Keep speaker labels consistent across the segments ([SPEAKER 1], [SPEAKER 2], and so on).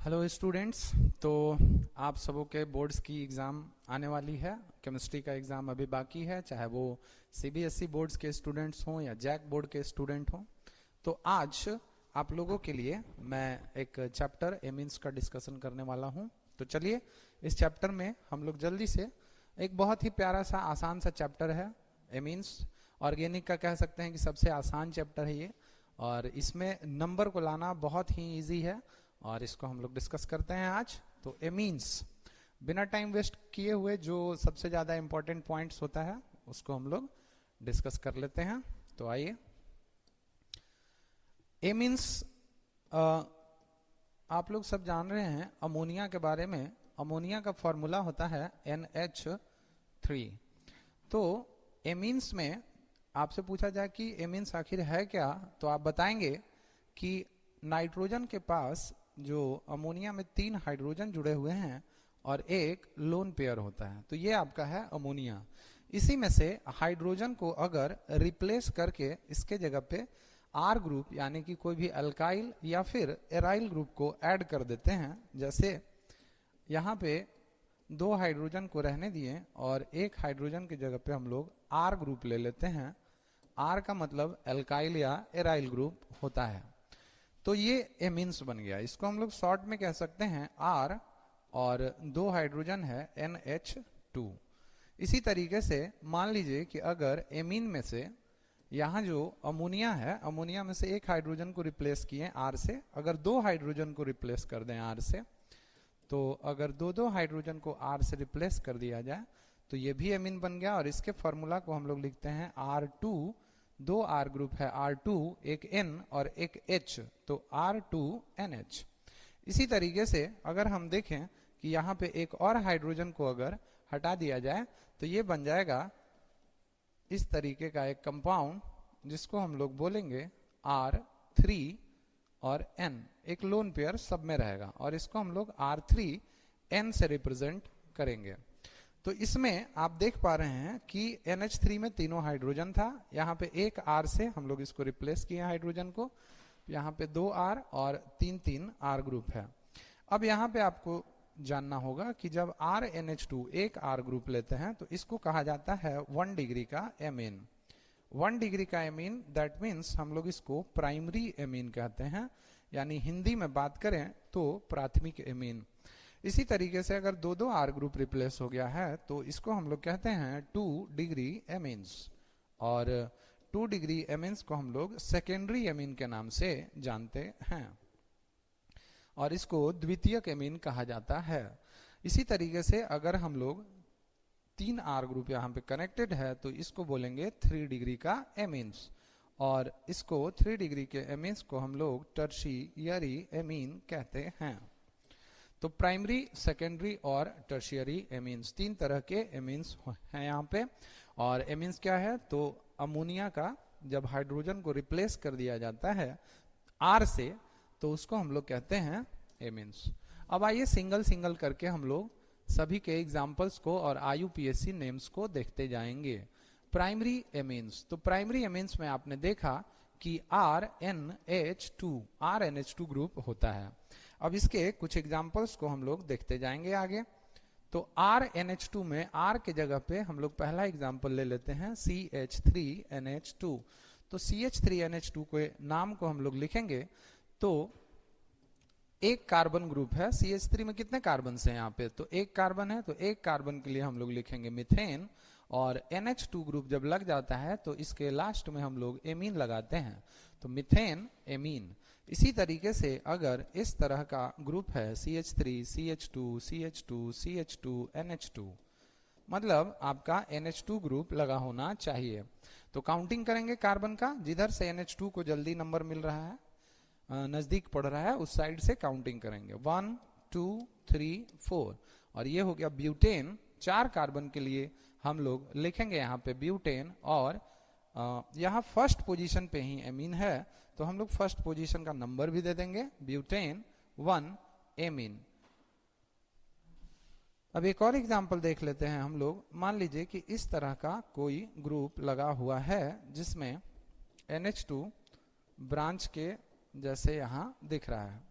[SPEAKER 1] Hello students. तो आप सबों के बोर्ड्स की एग्ज़ाम आने वाली है। केमिस्ट्री का एग्ज़ाम अभी बाकी है, चाहे वो सीबीएसई बोर्ड्स के स्टूडेंट्स हों या जैक बोर्ड के स्टूडेंट हों। तो आज आप लोगों के लिए मैं एक चैप्टर एमीन्स का डिस्कशन करने वाला हूं। तो चलिए, इस चैप्टर में हम लोग जल्दी से, एक बहुत ही प्यारा सा आसान सा चैप्टर है एमीन्स। ऑर्गेनिक का कह सकते हैं कि सबसे आसान चैप्टर है ये, और इसमें नंबर को लाना बहुत ही ईजी है और इसको हम लोग डिस्कस करते हैं आज। तो एमीन्स, बिना टाइम वेस्ट किए हुए जो सबसे ज़्यादा इंपॉर्टेंट पॉइंट्स होता है उसको हम लोग डिस्कस कर लेते हैं। तो आइए, एमीन्स आप लोग सब जान रहे हैं अमोनिया के बारे में। अमोनिया का फॉर्मूला होता है NH3। तो एमीन्स में आपसे पूछा जाए कि एमीन्स आखिर है क्या, तो आप बताएंगे कि नाइट्रोजन के पास जो अमोनिया में 3 हाइड्रोजन जुड़े हुए हैं और एक लोन पेयर होता है, तो ये आपका है अमोनिया। इसी में से हाइड्रोजन को अगर रिप्लेस करके इसके जगह पे आर ग्रुप यानी कि कोई भी अल्काइल या फिर एराइल ग्रुप को ऐड कर देते हैं, जैसे यहाँ पे 2 हाइड्रोजन को रहने दिए और एक हाइड्रोजन की जगह पे हम लोग आर ग्रुप ले लेते हैं। आर का मतलब अल्काइल या एराइल ग्रुप होता है, तो ये एमीन्स बन गया। इसको हम लोग शॉर्ट में कह सकते हैं आर, और 2 हाइड्रोजन है NH2। इसी तरीके से मान लीजिए कि अगर एमीन में से यहाँ जो अमोनिया है, अमोनिया में से एक हाइड्रोजन को रिप्लेस किए आर से, अगर 2 हाइड्रोजन को रिप्लेस कर दें आर से, तो अगर 2 हाइड्रोजन को आर से रिप्लेस कर दिया जाए तो ये भी एमीन बन गया। और इसके फॉर्मूला को हम लोग लिखते हैं R2। 2 आर ग्रुप है R2, एक N और एक H, तो R2NH। इसी तरीके से अगर हम देखें कि यहाँ पे एक और हाइड्रोजन को अगर हटा दिया जाए तो ये बन जाएगा इस तरीके का एक कंपाउंड, जिसको हम लोग बोलेंगे R3 और N। एक लोन पेयर सब में रहेगा और इसको हम लोग R3N से रिप्रेजेंट करेंगे। तो इसमें आप देख पा रहे हैं कि NH3 में तीनों हाइड्रोजन था, यहाँ पे एक R से हम लोग इसको रिप्लेस किए हाइड्रोजन को, यहाँ पे 2 R और 3 R ग्रुप है। अब यहाँ पे आपको जानना होगा कि जब RNH2 एक R ग्रुप लेते हैं तो इसको कहा जाता है 1 डिग्री का एमीन। 1 डिग्री का एमीन, दैट मीन्स हम लोग इसको प्राइमरी एमीन कहते हैं, यानी हिंदी में बात करें तो प्राथमिक एमीन। इसी तरीके से अगर 2 आर ग्रुप रिप्लेस हो गया है तो इसको हम लोग कहते हैं 2 डिग्री एमीन्स, और 2 डिग्री एमीन्स को हम लोग सेकेंडरी एमीन के नाम से जानते हैं और इसको द्वितीयक एमीन कहा जाता है। इसी तरीके से अगर हम लोग 3 आर ग्रुप यहाँ पे कनेक्टेड है तो इसको बोलेंगे 3 डिग्री का एमीन्स, और इसको 3 डिग्री के एमीन्स को हम लोग टर्शियरी एमीन कहते हैं। तो प्राइमरी, सेकेंडरी और टर्शियरी एमीन्स, 3 तरह के एमीन्स हैं यहाँ पे। और एमीन्स क्या है, तो अमोनिया का जब हाइड्रोजन को रिप्लेस कर दिया जाता है आर से तो उसको हम लोग कहते हैं एमीन्स। अब आइए सिंगल सिंगल करके हम लोग सभी के एग्जाम्पल्स को और IUPAC नेम्स को देखते जाएंगे। प्राइमरी एमीन्स, तो प्राइमरी एमीन्स में आपने देखा कि RNH2 ग्रुप होता है। अब इसके कुछ एग्जाम्पल्स को हम लोग देखते जाएंगे आगे। तो RNH2 में R के जगह पे हम लोग पहला एग्जाम्पल ले लेते हैं CH3NH2। तो CH3NH2 के नाम को हम लोग लिखेंगे तो एक कार्बन ग्रुप है। CH3 में कितने कार्बन हैं यहाँ पे, तो एक कार्बन है, तो एक कार्बन के लिए हम लोग लिखेंगे मीथेन। और NH2 ग्रुप जब लग जाता है तो इसके लास्ट में हम लोग एमीन लगाते हैं, तो मीथेन एमीन। इसी तरीके से अगर इस तरह का ग्रुप है CH3, CH2, CH2, CH2, NH2, मतलब आपका NH2 ग्रुप लगा होना चाहिए। तो काउंटिंग करेंगे कार्बन का, जिधर से NH2 को जल्दी नंबर मिल रहा है, नजदीक पड़ रहा है, उस साइड से काउंटिंग करेंगे 1 2 3 4। और ये हो गया ब्यूटेन। 4 कार्बन के लिए हम लोग लिखेंगे यहाँ पे ब्यूटेन, और यहाँ फर्स्ट पोजीशन पे ही एमीन है तो हम लोग फर्स्ट पोजीशन का नंबर भी दे देंगे, ब्यूटेन 1 एमीन। अब एक और एग्जांपल देख लेते हैं हम लोग। मान लीजिए कि इस तरह का कोई ग्रुप लगा हुआ है जिसमें NH2 ब्रांच के जैसे यहाँ दिख रहा है,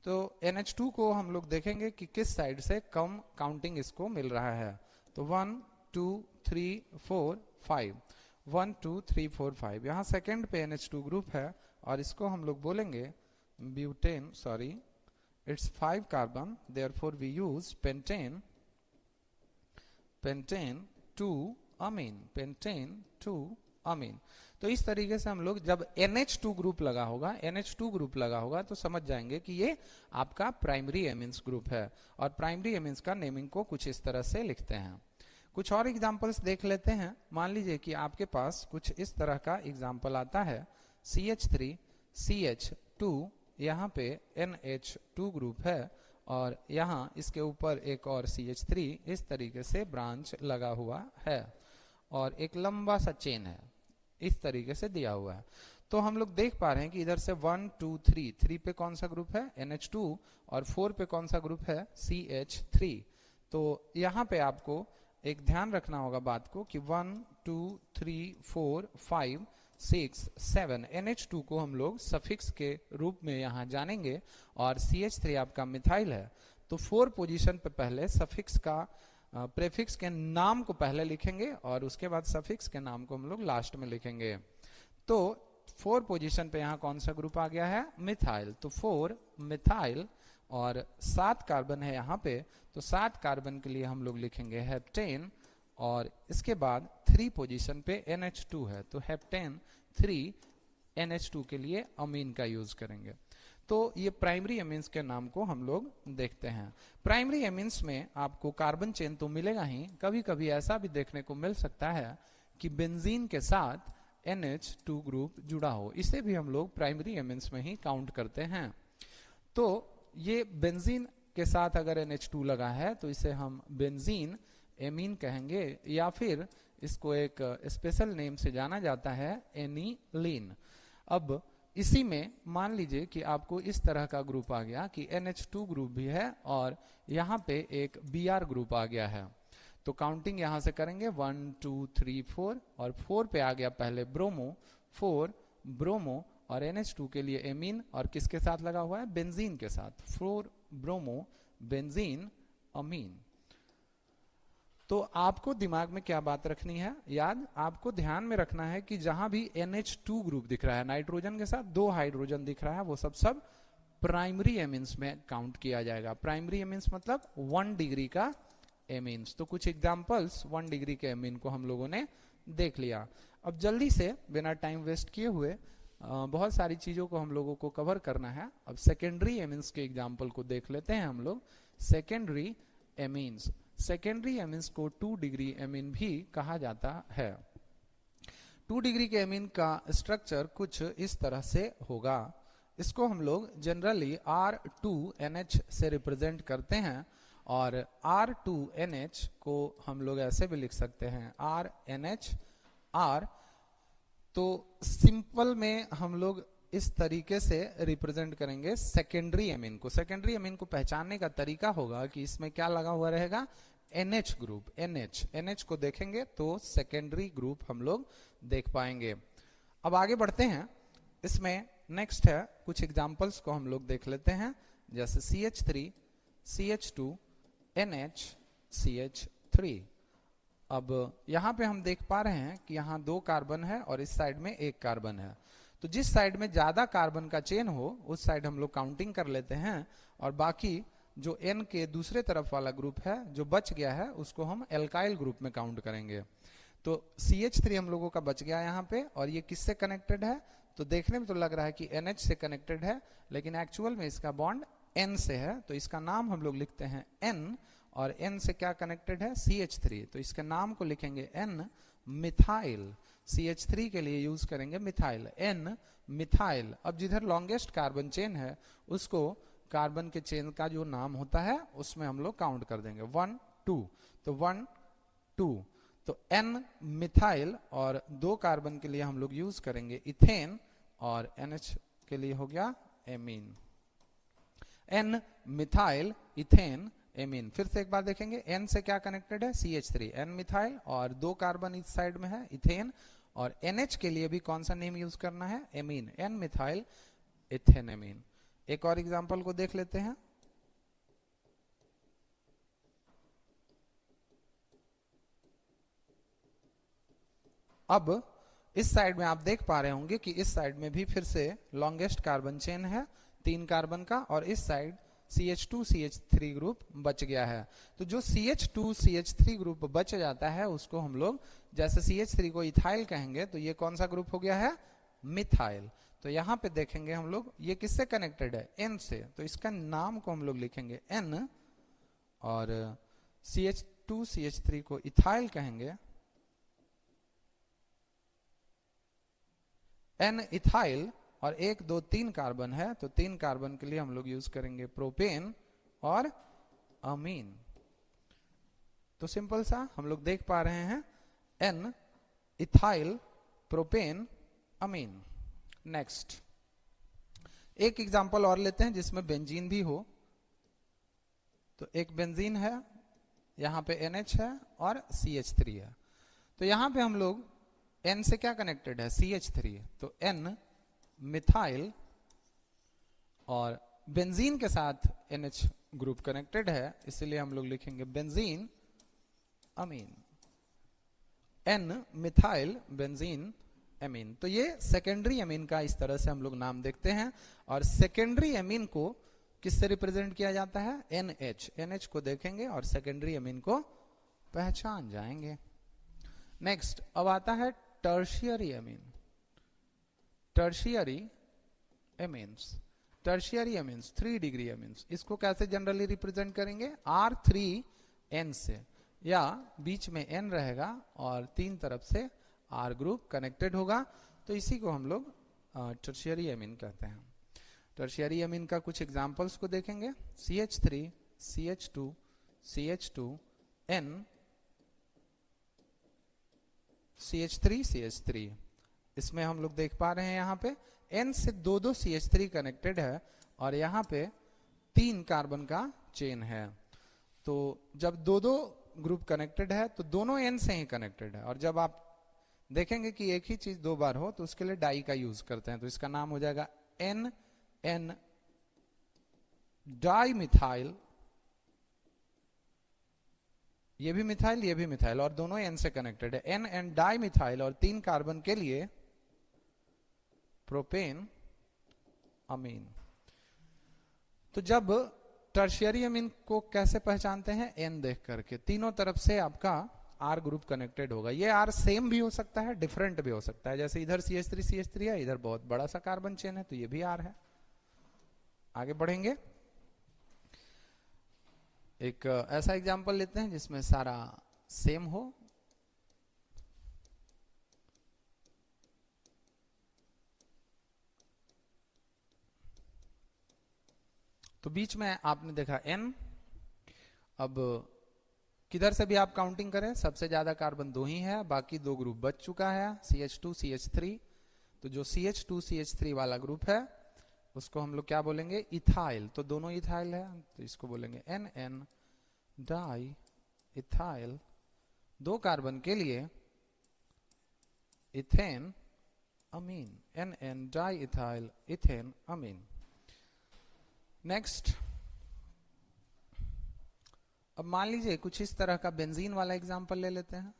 [SPEAKER 1] तो NH2 को हम लोग देखेंगे कि किस साइड से कम काउंटिंग इसको मिल रहा है। तो 1 2 3 4 5, 1 2 3 4 5, यहाँ सेकेंड पे NH2 ग्रुप है और इसको हम लोग बोलेंगे butane, sorry it's 5 carbon, therefore we use pentane, pentane two amine, pentane two amine. तो इस तरीके से हम लोग जब NH2 ग्रुप लगा होगा, NH2 ग्रुप लगा होगा तो समझ जाएंगे कि ये आपका प्राइमरी एमीन्स ग्रुप है। और प्राइमरी एमीन्स का नेमिंग को कुछ इस तरह से लिखते हैं। कुछ और एग्जांपल्स देख लेते हैं। मान लीजिए कि आपके पास कुछ इस तरह का एग्जांपल आता है, CH3 CH2, यहाँ पे NH2 ग्रुप है और यहाँ इसके ऊपर एक और CH3 इस तरीके से ब्रांच लगा हुआ है और एक लंबा सा चेन है, इस तरीके से दिया हुआ है। तो हम लोग देख पा रहे हैं कि इधर से 1 2 3, 3 पे कौन सा ग्रुप है NH2 और 4 पे कौन सा ग्रुप है CH3। तो यहाँ पे आपको एक ध्यान रखना होगा बात को कि 1 2 3 4 5 6 7 NH2 को हम लोग सफिक्स के रूप में यहाँ जानेंगे और CH3 आपका मिथाइल है। तो 4 पोजीशन पे पहले सफिक्स का प्रेफिक्स के नाम को पहले लिखेंगे और उसके बाद सफिक्स के नाम को हम लोग लास्ट में लिखेंगे। तो 4 पोजीशन पे यहाँ कौन सा ग्रुप आ गया है मिथाइल, तो 4 मिथाइल और 7 कार्बन है यहाँ पे, तो 7 कार्बन के लिए हम लोग लिखेंगे हेप्टेन और इसके बाद 3 पोजीशन पे NH2 है, तो हेप्टेन 3 NH2 के लिए अमीन का यूज करेंगे। तो ये प्राइमरी एमीन्स के नाम को हम लोग देखते हैं। प्राइमरी एमीन्स में आपको कार्बन चेन तो मिलेगा ही, कभी कभी ऐसा भी देखने को मिल सकता है कि बेंजीन के साथ NH2 ग्रुप जुड़ा हो, इसे भी हम लोग प्राइमरी एमीन्स में ही काउंट करते हैं। तो ये बेंजीन के साथ अगर NH2 लगा है तो इसे हम बेंजीन एमीन कहेंगे या फिर इसको एक स्पेशल नेम से जाना जाता है एनिलीन। अब इसी में मान लीजिए कि आपको इस तरह का ग्रुप आ गया कि NH2 ग्रुप भी है और यहाँ पे एक Br ग्रुप आ गया है। तो काउंटिंग यहाँ से करेंगे 1 2 3 4 और 4 पे आ गया पहले ब्रोमो, 4 ब्रोमो और NH2 के लिए एमीन और किसके साथ लगा हुआ है बेंजीन के साथ, 4 ब्रोमो बेंजीन अमीन। तो आपको दिमाग में क्या बात रखनी है याद, आपको ध्यान में रखना है कि जहां भी NH2 ग्रुप दिख रहा है नाइट्रोजन के साथ 2 हाइड्रोजन दिख रहा है, वो सब प्राइमरी एमीन्स में काउंट किया जाएगा। प्राइमरी एमीन्स मतलब 1 डिग्री का एमीन्स। तो कुछ एग्जांपल्स 1 डिग्री के एमीन को हम लोगों ने देख लिया। अब जल्दी से बिना टाइम वेस्ट किए हुए बहुत सारी चीजों को हम लोगों को कवर करना है। अब सेकेंडरी एमीन्स के एग्जाम्पल को देख लेते हैं हम लोग। सेकेंडरी एमीन्स, सेकेंडरी एमीन्स को 2 डिग्री एमीन भी कहा जाता है। 2 डिग्री के एमीन का स्ट्रक्चर कुछ इस तरह से होगा। इसको हम लोग जनरली R2NH से रिप्रेजेंट करते हैं और R2NH को हम लोग ऐसे भी लिख सकते हैं RNH R। तो सिंपल में हम लोग इस तरीके से रिप्रेजेंट करेंगे सेकेंडरी एमीन को। सेकेंडरी एमीन को पहचानने का तरीका होगा कि इसमें क्या लगा हुआ रहेगा NH ग्रुप, NH को देखेंगे तो सेकेंडरी ग्रुप हम लोग देख पाएंगे। अब आगे बढ़ते हैं। इसमें नेक्स्ट है कुछ एग्जांपल्स को हम लोग देख लेते हैं, जैसे CH3 CH2 NH CH3। अब यहाँ पे हम देख पा रहे हैं कि यहाँ 2 कार्बन है और इस साइड में 1 कार्बन है। तो जिस साइड में ज्यादा कार्बन का चेन हो उस साइड हम लोग काउंटिंग कर लेते हैं और बाकी जो N के दूसरे तरफ वाला ग्रुप है जो बच गया है उसको हम एल्काइल ग्रुप में काउंट करेंगे। तो CH3 हम लोगों का बच गया यहाँ पे और ये किससे कनेक्टेड है, तो देखने में तो लग रहा है कि NH से कनेक्टेड है लेकिन एक्चुअल में इसका बॉन्ड N से है। तो इसका नाम हम लोग लिखते हैं N और N से क्या कनेक्टेड है CH3, तो इसके नाम को लिखेंगे N मिथाइल। CH3 के लिए यूज करेंगे मिथाइल, N मिथाइल। अब जिधर लॉन्गेस्ट कार्बन चेन है उसको कार्बन के चेन का जो नाम होता है उसमें हम लोग काउंट कर देंगे 1 2, तो 1 2, तो N मिथाइल और 2 कार्बन के लिए हम लोग यूज करेंगे इथेन और NH के लिए हो गया amine, N methyl ethane amine. फिर से एक बार देखेंगे, N से क्या कनेक्टेड है CH3, N मिथाइल और 2 कार्बन इस साइड में है इथेन और NH के लिए भी कौन सा नेम यूज करना है amine, N methyl ethane amine. एक और एग्जांपल को देख लेते हैं। अब इस साइड में आप देख पा रहे होंगे कि इस साइड में भी फिर से लॉन्गेस्ट कार्बन चेन है 3 कार्बन का, और इस साइड CH2CH3 ग्रुप बच गया है। तो जो CH2CH3 ग्रुप बच जाता है उसको हम लोग, जैसे CH3 को इथाइल कहेंगे, तो ये कौन सा ग्रुप हो गया है? मिथाइल। तो यहाँ पे देखेंगे हम लोग ये किससे कनेक्टेड है? N से। तो इसका नाम को हम लोग लिखेंगे N, और CH2CH3 को इथाइल कहेंगे N इथाइल, और 1 2 3 कार्बन है, तो 3 कार्बन के लिए हम लोग यूज करेंगे प्रोपेन और अमीन। तो सिंपल सा हम लोग देख पा रहे हैं N इथाइल प्रोपेन अमीन। नेक्स्ट एक एग्जांपल और लेते हैं जिसमें बेंजीन भी हो। तो एक बेंजीन है, यहां पे NH है और CH3 है। तो यहां पे हम लोग N से क्या कनेक्टेड है? CH3। तो N मिथाइल, और बेंजीन के साथ NH ग्रुप कनेक्टेड है, इसलिए हम लोग लिखेंगे बेंजीन अमीन। N मिथाइल बेंजीन अमीन। तो ये सेकेंडरी अमीन का इस तरह से हम लोग नाम देखते हैं। और सेकेंडरी अमीन को किससे रिप्रेजेंट किया जाता है? NH। NH को देखेंगे और सेकेंडरी अमीन को पहचान जाएंगे। नेक्स्ट अब आता है tertiary amine. Tertiary amines, tertiary amines 3 degree amines, इसको कैसे जनरली रिप्रेजेंट करेंगे? R3N से, या बीच में N रहेगा और 3 तरफ से R ग्रुप कनेक्टेड होगा, तो इसी को हम लोग टर्शियरी अमीन कहते हैं। टर्शियरी अमीन का कुछ एग्जांपल्स को देखेंगे। CH3 CH2 CH2 N CH3 CH3, इसमें हम लोग देख पा रहे हैं यहाँ पे N से 2 CH3 कनेक्टेड है, और यहाँ पे 3 कार्बन का चेन है। तो जब 2 ग्रुप कनेक्टेड है तो दोनों N से ही कनेक्टेड है, और जब आप देखेंगे कि एक ही चीज 2 बार हो तो उसके लिए डाई का यूज करते हैं। तो इसका नाम हो जाएगा NN डाई मिथाइल। ये भी मिथाइल, ये भी मिथाइल, और दोनों N से कनेक्टेड है। NN डाई मिथाइल, और 3 कार्बन के लिए प्रोपेन अमीन। तो जब टर्शियरी अमीन को कैसे पहचानते हैं? N देख करके। तीनों तरफ से आपका R ग्रुप कनेक्टेड होगा। ये R सेम भी हो सकता है, डिफरेंट भी हो सकता है। जैसे इधर CH3 है, इधर बहुत बड़ा सा कार्बन चेन है, तो ये भी R है। आगे बढ़ेंगे, एक ऐसा एग्जांपल लेते हैं जिसमें सारा सेम हो। तो बीच में आपने देखा N। अब किधर से भी आप काउंटिंग करें, सबसे ज्यादा कार्बन 2 ही है, बाकी 2 ग्रुप बच चुका है, CH2 CH3। तो जो CH2 CH3 वाला ग्रुप है उसको हम लोग क्या बोलेंगे? इथाइल। तो दोनों इथाइल है, तो इसको बोलेंगे NN डाई इथाइल। 2 कार्बन के लिए इथेन अमीन, NN डाई इथाइल इथेन अमीन। नेक्स्ट अब मान लीजिए कुछ इस तरह का बेंजीन वाला एग्जांपल ले लेते हैं।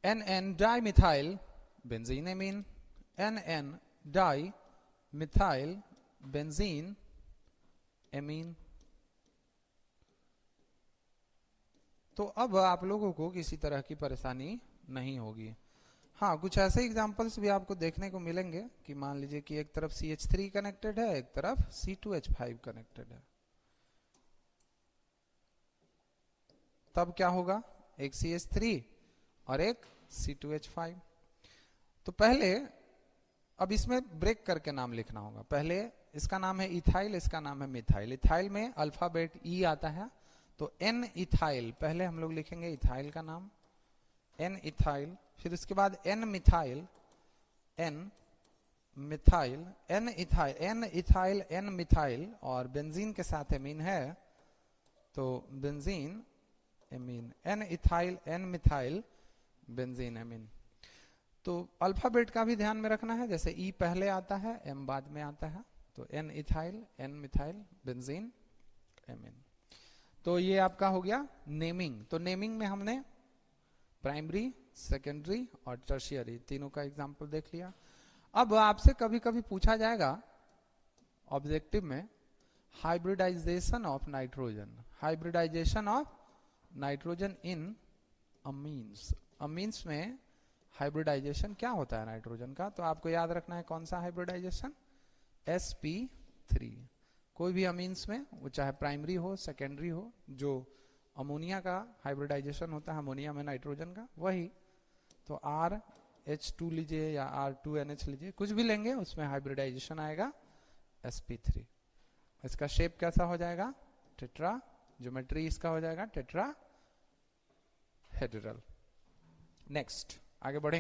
[SPEAKER 1] NN डाई मिथाइल बेंजीन अमीन, NN डाई मिथाइल बेंजीन अमीन। तो अब आप लोगों को किसी तरह की परेशानी नहीं होगी। हाँ, कुछ ऐसे एग्जांपल्स भी आपको देखने को मिलेंगे कि मान लीजिए कि एक तरफ CH3 कनेक्टेड है, एक तरफ C2H5 कनेक्टेड है। तब क्या होगा? एक CH3 और एक C2H5। तो पहले अब इसमें ब्रेक करके नाम लिखना होगा। पहले इसका नाम है इथाइल, इसका नाम है मिथाइल। इथाइल में अल्फाबेट E आता है, तो N इथाइल पहले हम लोग लिखेंगे इथाइल का नाम, N इथाइल। फिर उसके बाद N methyl, N methyl, N ethyl, N ethyl, N methyl, और बेंजीन के साथ एमीन है तो benzene amine, N ethyl N methyl benzene amine. तो अल्फाबेट का भी ध्यान में रखना है, जैसे ई पहले आता है, एम बाद में आता है, तो N ethyl, N methyl, benzene, amine. तो ये आपका हो गया नेमिंग। तो नेमिंग में हमने प्राइमरी, सेकेंडरी और टर्शियरी तीनों का एग्जाम्पल देख लिया। अब आपसे कभी कभी पूछा जाएगा ऑब्जेक्टिव में, hybridization of nitrogen, hybridization of nitrogen in amines. Amines में हाइब्रिडाइजेशन क्या होता है नाइट्रोजन का, तो आपको याद रखना है कौन सा हाइब्रिडाइजेशन, sp3। कोई भी अमीन्स में, वो चाहे प्राइमरी हो, सेकेंडरी हो, जो अमोनिया का हाइब्रिडाइजेशन होता है अमोनिया में नाइट्रोजन का, वही। तो RH2 लीजिए या R2NH लीजिए, कुछ भी लेंगे उसमें हाइब्रिडाइजेशन आएगा sp3। इसका शेप कैसा हो जाएगा, टेट्रा, ज्योमेट्री इसका हो जाएगा टेट्रा हेड्रल। नेक्स्ट आगे बढ़े।